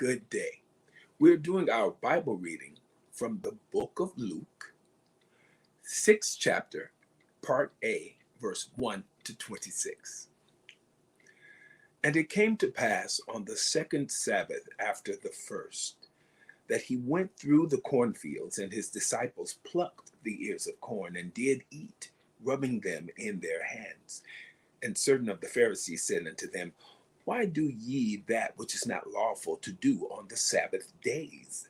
good day. We're doing our Bible reading from the book of Luke, 6th chapter, part A, verse 1 to 26. And it came to pass on the second Sabbath after the first, that he went through the cornfields, and his disciples plucked the ears of corn and did eat, rubbing them in their hands. And certain of the Pharisees said unto them, Why do ye that which is not lawful to do on the Sabbath days?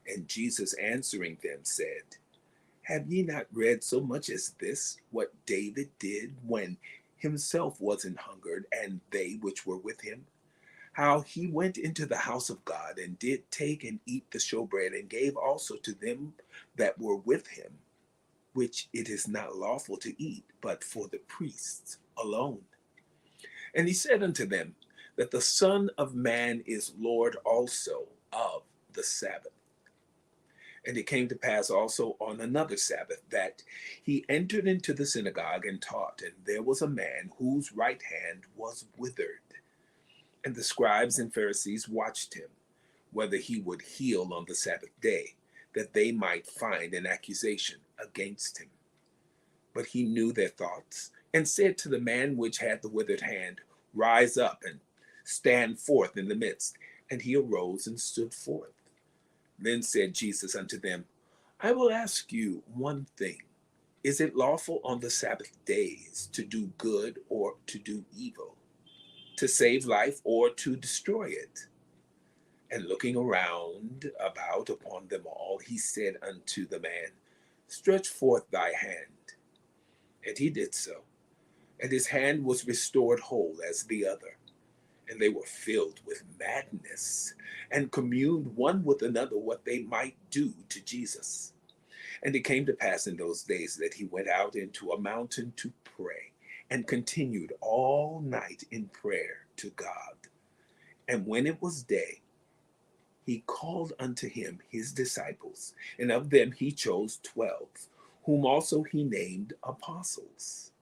And Jesus answering them said, Have ye not read so much as this, what David did when himself was an hungered, and they which were with him? How he went into the house of God, and did take and eat the showbread, and gave also to them that were with him, which it is not lawful to eat, but for the priests alone. And he said unto them, that the Son of Man is Lord also of the Sabbath. And it came to pass also on another Sabbath, that he entered into the synagogue and taught, and there was a man whose right hand was withered. And the scribes and Pharisees watched him, whether he would heal on the Sabbath day, that they might find an accusation against him. But he knew their thoughts, and said to the man which had the withered hand, Rise up and stand forth in the midst. And he arose and stood forth. Then said Jesus unto them, I will ask you one thing. Is it lawful on the Sabbath days to do good or to do evil, to save life or to destroy it? And looking around about upon them all, he said unto the man, Stretch forth thy hand. And he did so. And his hand was restored whole as the other. And they were filled with madness, and communed one with another what they might do to Jesus. And it came to pass in those days that he went out into a mountain to pray, and continued all night in prayer to God. And when it was day, he called unto him his disciples, and of them he chose 12, whom also he named apostles: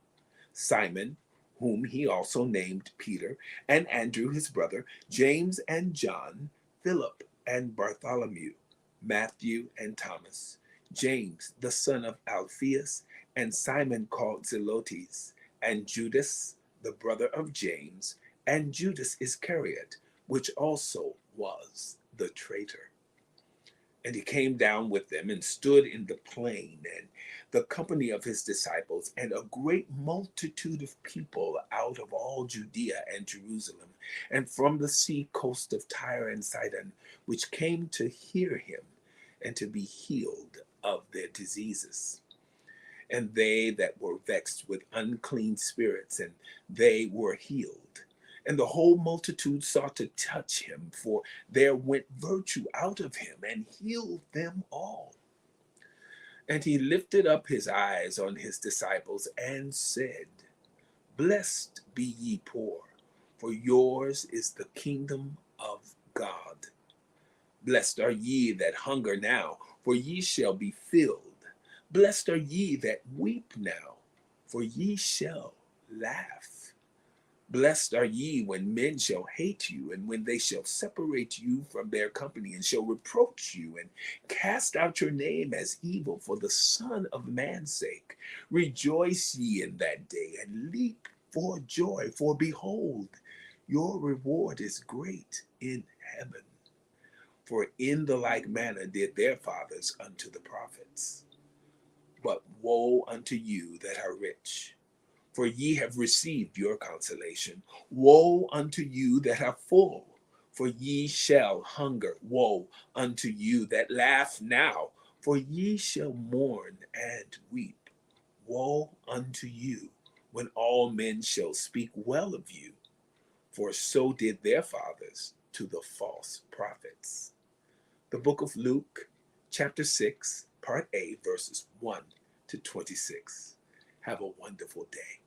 Simon, whom he also named Peter, and Andrew his brother, James and John, Philip and Bartholomew, Matthew and Thomas, James the son of Alphaeus, and Simon called Zelotes, and Judas the brother of James, and Judas Iscariot, which also was the traitor. And he came down with them, and stood in the plain, and the company of his disciples, and a great multitude of people out of all Judea and Jerusalem, and from the sea coast of Tyre and Sidon, which came to hear him, and to be healed of their diseases. And they that were vexed with unclean spirits, and they were healed. And the whole multitude sought to touch him, for there went virtue out of him, and healed them all. And he lifted up his eyes on his disciples, and said, Blessed be ye poor, for yours is the kingdom of God. Blessed are ye that hunger now, for ye shall be filled. Blessed are ye that weep now, for ye shall laugh. Blessed are ye when men shall hate you, and when they shall separate you from their company, and shall reproach you, and cast out your name as evil for the Son of Man's sake. Rejoice ye in that day, and leap for joy, for behold, your reward is great in heaven. For in the like manner did their fathers unto the prophets. But woe unto you that are rich, for ye have received your consolation. Woe unto you that are full, for ye shall hunger. Woe unto you that laugh now, for ye shall mourn and weep. Woe unto you when all men shall speak well of you, for so did their fathers to the false prophets. The book of Luke, chapter 6, part A, verses 1 to 26. Have a wonderful day.